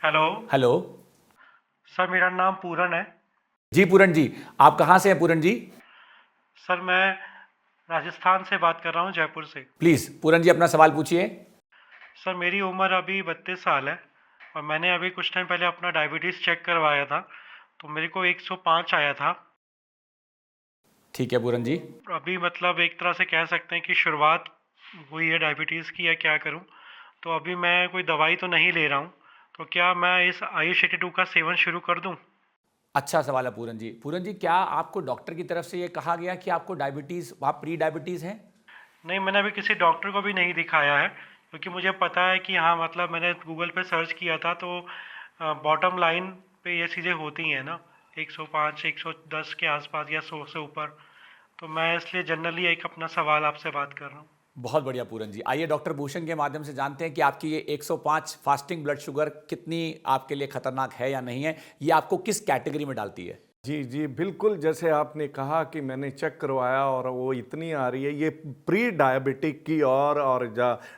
Hello. Hello. Sir मेरा नाम पूरन है। जी पूरन जी, आप कहाँ से हैं पूरन जी? सर मैं राजस्थान से बात कर रहा हूँ, जयपुर से। प्लीज़ पूरन जी अपना सवाल पूछिए। सर मेरी उम्र अभी 32 साल है और मैंने अभी कुछ टाइम पहले अपना डायबिटीज़ चेक करवाया था, तो मेरे को 105 आया था। ठीक है पूरन जी। तो अभी मतलब एक तरह से कह सकते हैं कि शुरुआत हुई है डायबिटीज़ की, या क्या करूँ। तो अभी मैं कोई दवाई तो नहीं ले रहा हूँ, तो क्या मैं इस आयुष 82 का सेवन शुरू कर दूँ? अच्छा सवाल है पूरन जी। पूरन जी, क्या आपको डॉक्टर की तरफ से ये कहा गया कि आपको डायबिटीज़, आप प्री डायबिटीज़ हैं? नहीं, मैंने अभी किसी डॉक्टर को भी नहीं दिखाया है, क्योंकि मुझे पता है कि हाँ, मतलब मैंने गूगल पे सर्च किया था, तो बॉटम लाइन पे ये चीज़ें होती हैं ना, 105 110 के आसपास या 100 से ऊपर। तो मैं इसलिए जनरली एक अपना सवाल आपसे बात कर रहा हूँ। बहुत बढ़िया पूरन जी। आइए डॉक्टर भूषण के माध्यम से जानते हैं कि आपकी ये 105 फास्टिंग ब्लड शुगर कितनी आपके लिए खतरनाक है या नहीं है, ये आपको किस कैटेगरी में डालती है? जी, जी, बिल्कुल जैसे आपने कहा कि मैंने चेक करवाया और वो इतनी आ रही है, ये प्री डायबिटिक की ओर और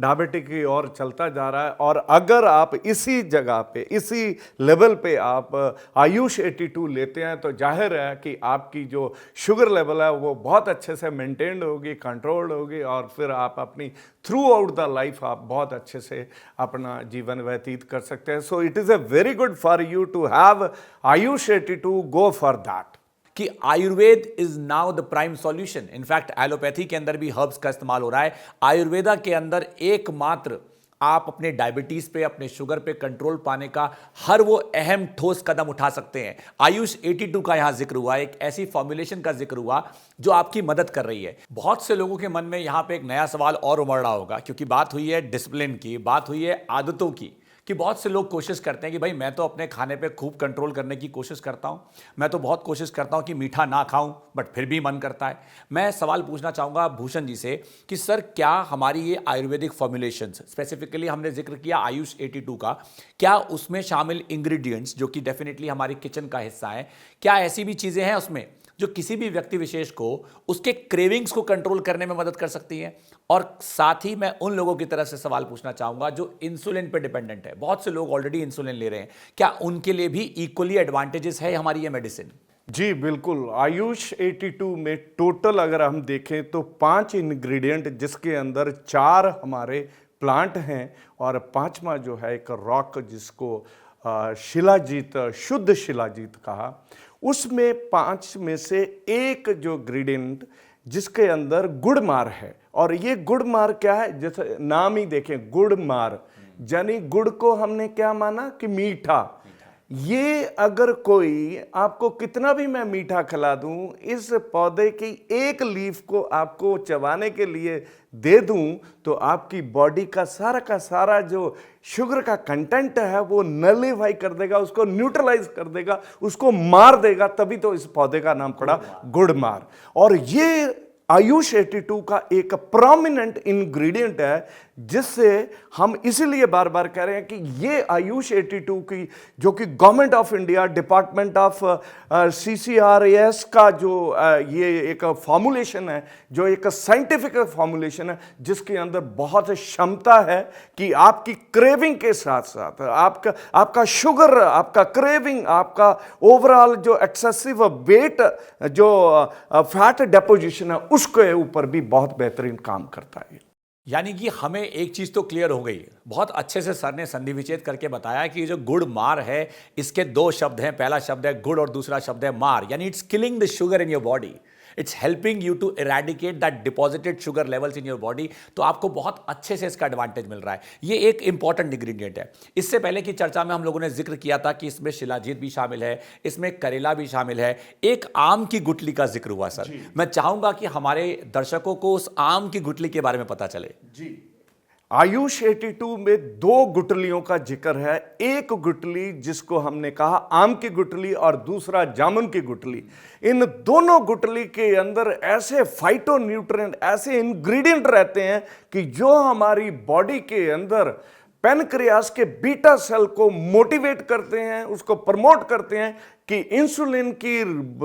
डायबिटिक की ओर चलता जा रहा है। और अगर आप इसी जगह पे, इसी लेवल पे आप आयुष 82 लेते हैं तो जाहिर है कि आपकी जो शुगर लेवल है वो बहुत अच्छे से मेंटेन्ड होगी, कंट्रोल्ड होगी और फिर आप अपनी थ्रू आउट द लाइफ आप बहुत अच्छे से अपना जीवन व्यतीत कर सकते हैं। So it is a very good for you to have Ayush 82, go for that. कि Ayurveda is now the prime solution. In fact allopathy के अंदर भी हर्ब्स का इस्तेमाल हो रहा है। आयुर्वेदा के अंदर एकमात्र आप अपने डायबिटीज पे, अपने शुगर पे कंट्रोल पाने का हर वो अहम ठोस कदम उठा सकते हैं। आयुष 82 का यहां जिक्र हुआ, एक ऐसी फॉर्मुलेशन का जिक्र हुआ जो आपकी मदद कर रही है। बहुत से लोगों के मन में यहां पे एक नया सवाल और उमड़ रहा होगा, क्योंकि बात हुई है डिसिप्लिन की, बात हुई है आदतों की, कि बहुत से लोग कोशिश करते हैं कि भाई मैं तो अपने खाने पे खूब कंट्रोल करने की कोशिश करता हूं, मैं तो बहुत कोशिश करता हूं कि मीठा ना खाऊं, बट फिर भी मन करता है। मैं सवाल पूछना चाहूंगा भूषण जी से कि सर क्या हमारी ये आयुर्वेदिक फॉर्मुलेशंस, स्पेसिफिकली हमने जिक्र किया आयुष 82 का, क्या उसमें शामिल इंग्रेडिएंट्स जो कि डेफिनेटली हमारी किचन का हिस्सा है, क्या ऐसी भी चीजें हैं उसमें जो किसी भी व्यक्ति विशेष को उसके क्रेविंग्स को कंट्रोल करने में मदद कर सकती हैं? और साथ ही मैं उन लोगों की तरफ से सवाल पूछना चाहूंगा जो इंसुलिन पे डिपेंडेंट है, बहुत से लोग ऑलरेडी इंसुलिन ले रहे हैं, क्या उनके लिए भी इक्वली एडवांटेजेस है हमारी ये मेडिसिन? जी बिल्कुल, आयुष 82 में टोटल अगर हम देखें तो 5 इंग्रेडिएंट, जिसके अंदर 4 हमारे प्लांट हैं और 5वां जो है एक रॉक, जिसको शिलाजीत, शुद्ध शिलाजीत कहा। उसमें 5 में से एक जो इंग्रेडिएंट जिसके अंदर गुड़ मार है, और ये गुड़ मार क्या है, जैसे नाम ही देखें गुड़ मार, यानी गुड़ को हमने क्या माना कि मीठा। ये अगर कोई आपको कितना भी मैं मीठा खिला दूं, इस पौधे की एक लीफ को आपको चबाने के लिए दे दूं, तो आपकी बॉडी का सारा जो शुगर का कंटेंट है वो नलीफाई कर देगा, उसको न्यूट्रलाइज कर देगा, उसको मार देगा। तभी तो इस पौधे का नाम पड़ा गुड़मार। और ये आयुष 82 का एक प्रोमिनेंट इंग्रेडिएंट है, जिससे हम इसीलिए बार बार कह रहे हैं कि ये आयुष 82 की, जो कि government of India, department of CCRAS का जो ये एक फॉर्मुलेशन है, जो एक साइंटिफिक फॉर्मुलेशन है, जिसके अंदर बहुत क्षमता है कि आपकी क्रेविंग के साथ साथ आपका शुगर, आपका क्रेविंग, आपका ओवरऑल जो एक्सेसिव वेट, जो फैट डेपोजिशन है, उसके ऊपर भी बहुत बेहतरीन काम करता है। यानी कि हमें एक चीज तो क्लियर हो गई, बहुत अच्छे से सर ने संधि विच्छेद करके बताया कि जो गुड़ मार है, इसके 2 शब्द हैं, पहला शब्द है गुड़ और दूसरा शब्द है मार, यानी it's killing the sugar in your body, it's helping you to eradicate that deposited sugar levels in your body. तो आपको बहुत अच्छे से इसका एडवांटेज मिल रहा है। ये एक इंपॉर्टेंट इंग्रेडिएंट है। इससे पहले की चर्चा में हम लोगों ने जिक्र किया था कि इसमें शिलाजीत भी शामिल है, इसमें करेला भी शामिल है, एक आम की गुठली का जिक्र हुआ। सर मैं चाहूंगा कि हमारे दर्शकों को उस आम की गुठली के बारे में पता चले। जी, आयुष 82 में 2 गुठलियों का जिक्र है। एक गुठली जिसको हमने कहा आम की गुठली और दूसरा जामुन की गुठली। इन दोनों गुठली के अंदर ऐसे फाइटोन्यूट्रिएंट, ऐसे इंग्रेडिएंट रहते हैं कि जो हमारी बॉडी के अंदर पैनक्रियास के बीटा सेल को मोटिवेट करते हैं, उसको प्रमोट करते हैं कि इंसुलिन की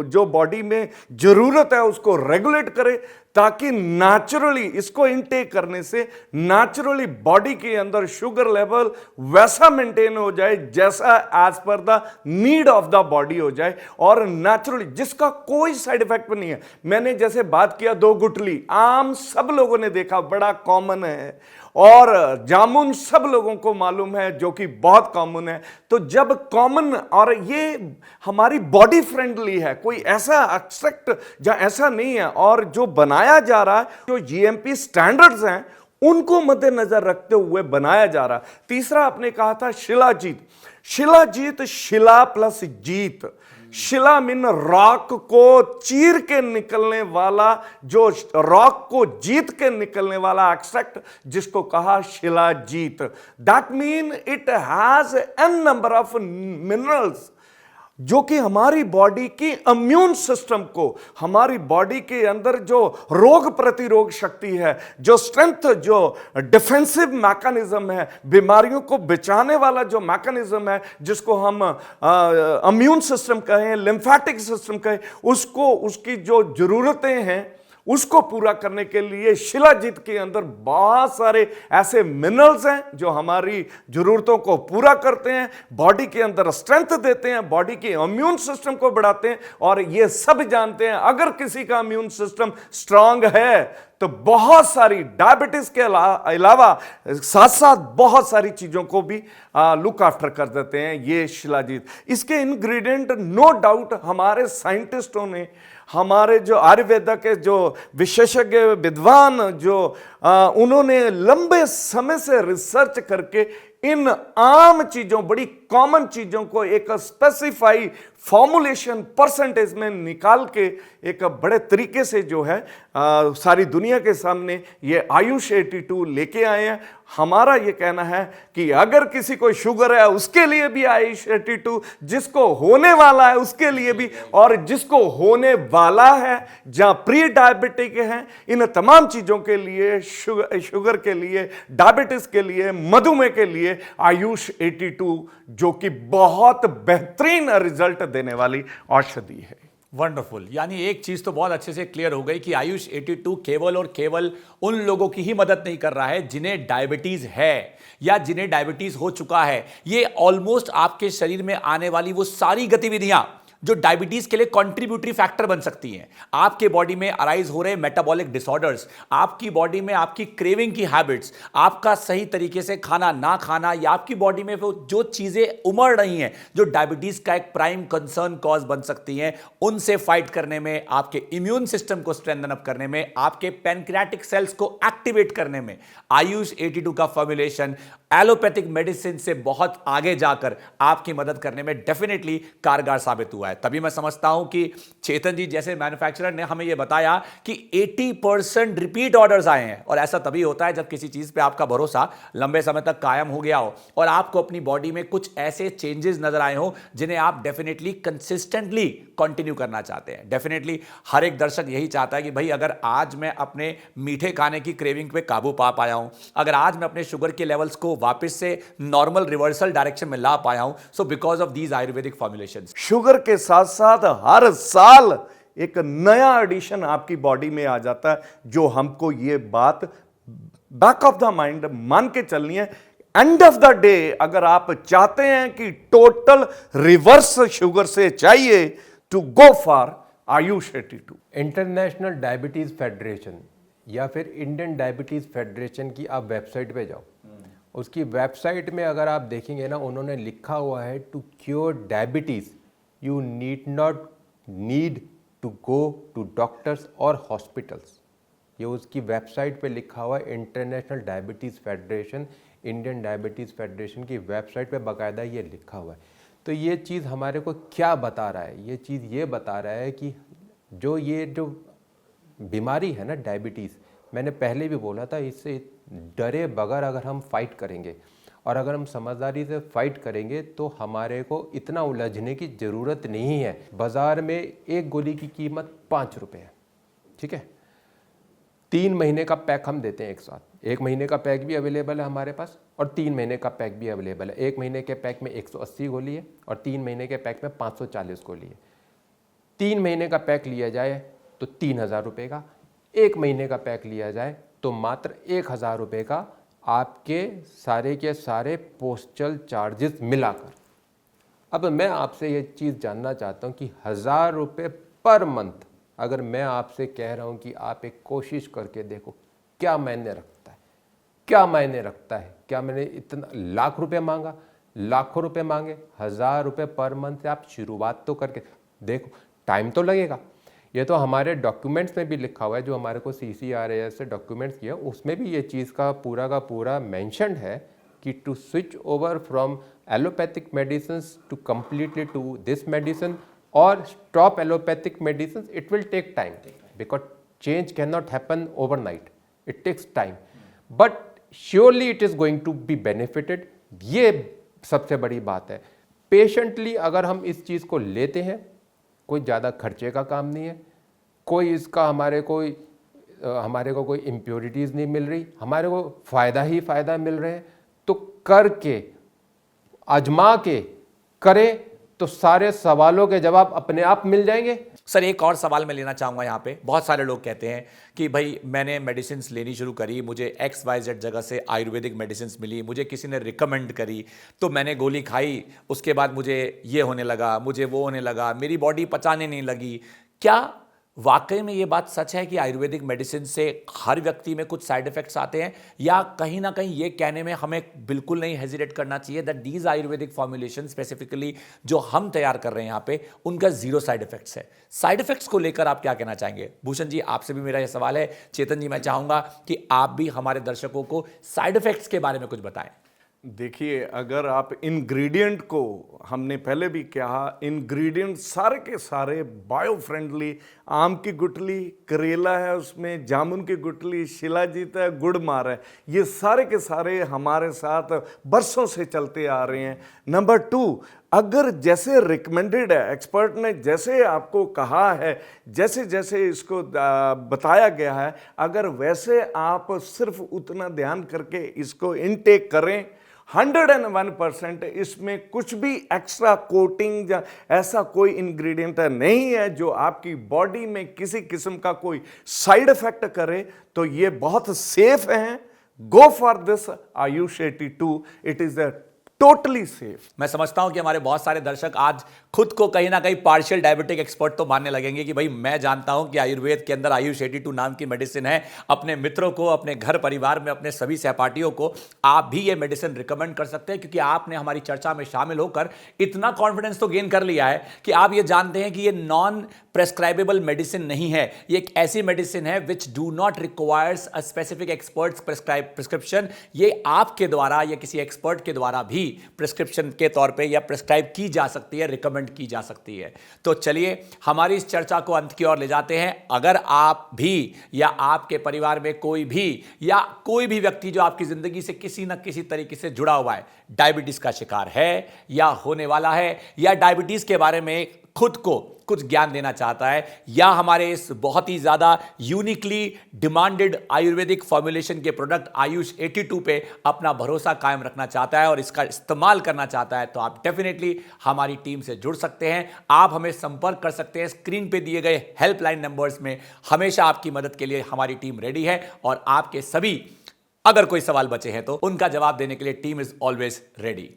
जो बॉडी में जरूरत है उसको रेगुलेट करे, ताकि नेचुरली इसको इनटेक करने से नेचुरली बॉडी के अंदर शुगर लेवल वैसा मेंटेन हो जाए जैसा as per the need of the body हो जाए, और नेचुरली जिसका कोई साइड इफेक्ट नहीं है। मैंने जैसे बात किया 2 गुठली, आम सब लोगों ने देखा, बड़ा कॉमन है, और जामुन सब लोगों को मालूम है जो कि बहुत कॉमन है। तो जब कॉमन, और ये हमारी बॉडी फ्रेंडली है, कोई ऐसा एक्सट्रैक्ट जहां ऐसा नहीं है, और जो बनाया जा रहा है जो जीएमपी स्टैंडर्ड्स हैं उनको मद्देनजर रखते हुए बनाया जा रहा है। तीसरा आपने कहा था शिलाजीत। शिलाजीत, शिला प्लस जीत, शिला मीन रॉक को चीर के निकलने वाला, जो रॉक को जीत के निकलने वाला एक्सट्रैक्ट जिसको कहा shilajit. That mean it has an number of minerals जो कि हमारी बॉडी की इम्यून सिस्टम को, हमारी बॉडी के अंदर जो रोग प्रतिरोध शक्ति है, जो स्ट्रेंथ, जो डिफेंसिव मैकेनिज्म है, बीमारियों को बचाने वाला जो मैकेनिज्म है जिसको हम इम्यून सिस्टम कहें, लिम्फेटिक सिस्टम कहें, उसको, उसकी जो जरूरतें हैं उसको पूरा करने के लिए शिलाजीत के अंदर बहुत सारे ऐसे मिनरल्स हैं जो हमारी जरूरतों को पूरा करते हैं, बॉडी के अंदर स्ट्रेंथ देते हैं, बॉडी के इम्यून सिस्टम को बढ़ाते हैं। और ये सब जानते हैं अगर किसी का इम्यून सिस्टम स्ट्रांग है तो बहुत सारी डायबिटीज के अलावा साथ साथ बहुत सारी चीजों को भी लुक आफ्टर कर देते हैं ये शिलाजीत। इसके इंग्रेडिएंट नो डाउट हमारे साइंटिस्टों ने, हमारे जो आयुर्वेदा के जो विशेषज्ञ विद्वान जो उन्होंने लंबे समय से रिसर्च करके इन आम चीजों, बड़ी कॉमन चीजों को एक स्पेसिफाई फॉर्मुलेशन परसेंटेज में निकाल के एक बड़े तरीके से जो है सारी दुनिया के सामने ये आयुष 82 लेके आए हैं। हमारा ये कहना है कि अगर किसी को शुगर है उसके लिए भी आयुष 82, जिसको होने वाला है उसके लिए भी, और जिसको होने वाला है, जहां प्री डायबिटिक है, इन तमाम चीजों के लिए, शुगर के लिए, डायबिटीज के लिए, मधुमेह के लिए आयुष 82 जो कि बहुत बेहतरीन रिजल्ट देने वाली औषधि है। वंडरफुल। यानी एक चीज तो बहुत अच्छे से क्लियर हो गई कि आयुष 82 केवल और केवल उन लोगों की ही मदद नहीं कर रहा है जिन्हें डायबिटीज है या जिन्हें डायबिटीज हो चुका है। ये ऑलमोस्ट आपके शरीर में आने वाली वो सारी गतिविधियां जो डायबिटीज के लिए कंट्रीब्यूटरी फैक्टर बन सकती हैं, आपके बॉडी में अराइज हो रहे मेटाबॉलिक डिसऑर्डर्स, आपकी बॉडी में आपकी क्रेविंग की हैबिट्स, आपका सही तरीके से खाना ना खाना, या आपकी बॉडी में वो जो चीजें उमड़ रही हैं जो डायबिटीज का एक प्राइम कंसर्न कॉज बन सकती हैं, उनसे फाइट करने में, आपके इम्यून सिस्टम को स्ट्रेंथन अप करने में, आपके पैनक्रियाटिक सेल्स को एक्टिवेट करने में आयुष 82 का फॉर्मुलेशन एलोपैथिक मेडिसिन से बहुत आगे जाकर आपकी मदद करने में डेफिनेटली कारगर साबित हुआ है। तभी मैं समझता हूं कि चेतन जी जैसे मैन्युफैक्चरर ने हमें यह बताया कि 80% रिपीट ऑर्डर्स आए हैं, और ऐसा तभी होता है जब किसी चीज पे आपका भरोसा लंबे समय तक कायम हो गया हो और आपको अपनी बॉडी में कुछ ऐसे चेंजेस नजर आए हो जिन्हें आप डेफिनेटली कंसिस्टेंटली कंटिन्यू करना चाहते हैं। डेफिनेटली हर एक दर्शक यही चाहता है कि भाई अगर आज मैं अपने मीठे खाने की क्रेविंग पे काबू पा पाया हूं, अगर आज मैं अपने शुगर के लेवल्स को वापस से नॉर्मल रिवर्सल डायरेक्शन में ला पाया हूं, so because of these Ayurvedic formulations. Sugar के साथ साथ हर साल एक नया एडिशन आपकी बॉडी में आ जाता है, जो हमको ये बात बैक ऑफ द माइंड मान के चलनी है। एंड ऑफ द डे अगर आप चाहते हैं कि टोटल रिवर्स शुगर से चाहिए, to go for Ayush 82। International diabetes federation या फिर इंडियन डायबिटीज़ फेडरेशन की आप वेबसाइट पे जाओ, उसकी वेबसाइट में अगर आप देखेंगे ना, उन्होंने लिखा हुआ है to cure diabetes you need to go to doctors और हॉस्पिटल्स। ये उसकी वेबसाइट पे लिखा हुआ है, international diabetes federation, Indian diabetes federation की वेबसाइट पे बाकायदा ये लिखा हुआ है। तो ये चीज़ हमारे को क्या बता रहा है? ये चीज़ ये बता रहा है कि जो बीमारी है ना डायबिटीज़, मैंने पहले भी बोला था, इससे डरे बगैर अगर हम फाइट करेंगे और अगर हम समझदारी से फाइट करेंगे तो हमारे को इतना उलझने की ज़रूरत नहीं है। बाज़ार में एक गोली की कीमत 5 रुपये है, ठीक है। 3 महीने का पैक हम देते हैं एक साथ। 1 महीने का पैक भी अवेलेबल है हमारे पास और 3 महीने का पैक भी अवेलेबल है। 1 महीने के पैक में 180 गोली है और 3 महीने के पैक में 540 गोली है। 3 महीने का पैक लिया जाए तो 3,000 रुपये का, 1 महीने का पैक लिया जाए तो मात्र 1,000 रुपये का आपके सारे के सारे पोस्टल चार्जेस मिलाकर। अब मैं आपसे ये चीज़ जानना चाहता हूँ कि 1,000 रुपये पर मंथ अगर मैं आपसे कह रहा हूँ कि आप एक कोशिश करके देखो, क्या मायने रखता है? क्या मायने रखता है? क्या मैंने इतना लाख रुपए मांगा, लाखों रुपए मांगे? 1,000 रुपये पर मंथ से आप शुरुआत तो करके देखो। टाइम तो लगेगा, ये तो हमारे डॉक्यूमेंट्स में भी लिखा हुआ है, जो हमारे को CCRAS से डॉक्यूमेंट्स किया उसमें भी ये चीज़ का पूरा मेंशन्ड है कि to switch over from allopathic medicine to completely to this medicine और stop allopathic medicine, it will take time because change can not happen overnight, it takes time, but surely it is going to be benefited. ये सबसे बड़ी बात है। Patiently अगर हम इस चीज़ को लेते हैं, कोई ज़्यादा खर्चे का काम नहीं है, कोई इसका हमारे को कोई इम्प्योरिटीज़ नहीं मिल रही, हमारे को फ़ायदा ही फ़ायदा मिल रहे हैं, तो करके आजमा के करें तो सारे सवालों के जवाब अपने आप मिल जाएंगे। सर एक और सवाल मैं लेना चाहूँगा यहाँ पे। बहुत सारे लोग कहते हैं कि भाई मैंने मेडिसिन लेनी शुरू करी, मुझे XYZ जगह से आयुर्वेदिक मेडिसिन मिली, मुझे किसी ने रिकमेंड करी, तो मैंने गोली खाई, उसके बाद मुझे ये होने लगा, मुझे वो होने लगा, मेरी बॉडी पचाने नहीं लगी। क्या वाकई में ये बात सच है कि आयुर्वेदिक मेडिसिन से हर व्यक्ति में कुछ साइड इफेक्ट्स आते हैं, या कहीं ना कहीं ये कहने में हमें बिल्कुल नहीं हेजिटेट करना चाहिए that these Ayurvedic formulation specifically जो हम तैयार कर रहे हैं यहाँ पे, उनका जीरो साइड इफेक्ट्स है? साइड इफेक्ट्स को लेकर आप क्या कहना चाहेंगे? भूषण जी आपसे भी मेरा ये सवाल है। चेतन जी मैं चाहूंगा कि आप भी हमारे दर्शकों को साइड इफेक्ट्स के बारे में कुछ बताएं। देखिए, अगर आप इंग्रेडिएंट को, हमने पहले भी कहा, इंग्रेडिएंट सारे के सारे बायो फ्रेंडली, आम की गुठली, करेला है उसमें, जामुन की गुठली, शिलाजीत है, गुड़ मार है, ये सारे के सारे हमारे साथ बरसों से चलते आ रहे हैं। नंबर 2, अगर जैसे रिकमेंडेड है, एक्सपर्ट ने जैसे आपको कहा है, जैसे जैसे इसको बताया गया है, अगर वैसे आप सिर्फ उतना ध्यान करके इसको इनटेक करें, 101% इसमें कुछ भी एक्स्ट्रा कोटिंग या ऐसा कोई इंग्रेडिएंट नहीं है जो आपकी बॉडी में किसी किस्म का कोई साइड इफेक्ट करे, तो ये बहुत सेफ है। Go for this Ayush 82, it is the totally safe. मैं समझता हूं कि हमारे बहुत सारे दर्शक आज खुद को कहीं ना कहीं पार्शियल डायबिटिक एक्सपर्ट तो मानने लगेंगे कि भाई मैं जानता हूं कि आयुर्वेद के अंदर आयुष 82 नाम की मेडिसिन है। अपने मित्रों को, अपने घर परिवार में, अपने सभी सहपाठियों को आप भी ये मेडिसिन रिकमेंड कर सकते हैं, क्योंकि आपने हमारी चर्चा में शामिल होकर इतना कॉन्फिडेंस तो गेन कर लिया है कि आप ये जानते हैं कि ये नॉन प्रेस्क्राइबेबल मेडिसिन नहीं है। ये एक ऐसी मेडिसिन है which do not requires a specific experts prescription. ये आपके द्वारा या किसी एक्सपर्ट के द्वारा भी प्रिस्क्रिप्शन के तौर पे या प्रिस्क्राइब की जा सकती है, रिकमेंड की जा सकती है। तो चलिए हमारी इस चर्चा को अंत की ओर ले जाते हैं। अगर आप भी या आपके परिवार में कोई भी या कोई भी व्यक्ति जो आपकी जिंदगी से किसी न किसी तरीके से जुड़ा हुआ है, डायबिटीज का शिकार है या होने वाला है, या डायबिटीज के बारे में खुद को कुछ ज्ञान देना चाहता है, या हमारे इस बहुत ही ज्यादा यूनिकली डिमांडेड आयुर्वेदिक फॉर्मुलेशन के प्रोडक्ट आयुष 82 पे अपना भरोसा कायम रखना चाहता है और इसका इस्तेमाल करना चाहता है, तो आप डेफिनेटली हमारी टीम से जुड़ सकते हैं। आप हमें संपर्क कर सकते हैं। स्क्रीन पे दिए गए हेल्पलाइन नंबर्स में हमेशा आपकी मदद के लिए हमारी टीम रेडी है, और आपके सभी अगर कोई सवाल बचे हैं तो उनका जवाब देने के लिए टीम इज ऑलवेज रेडी।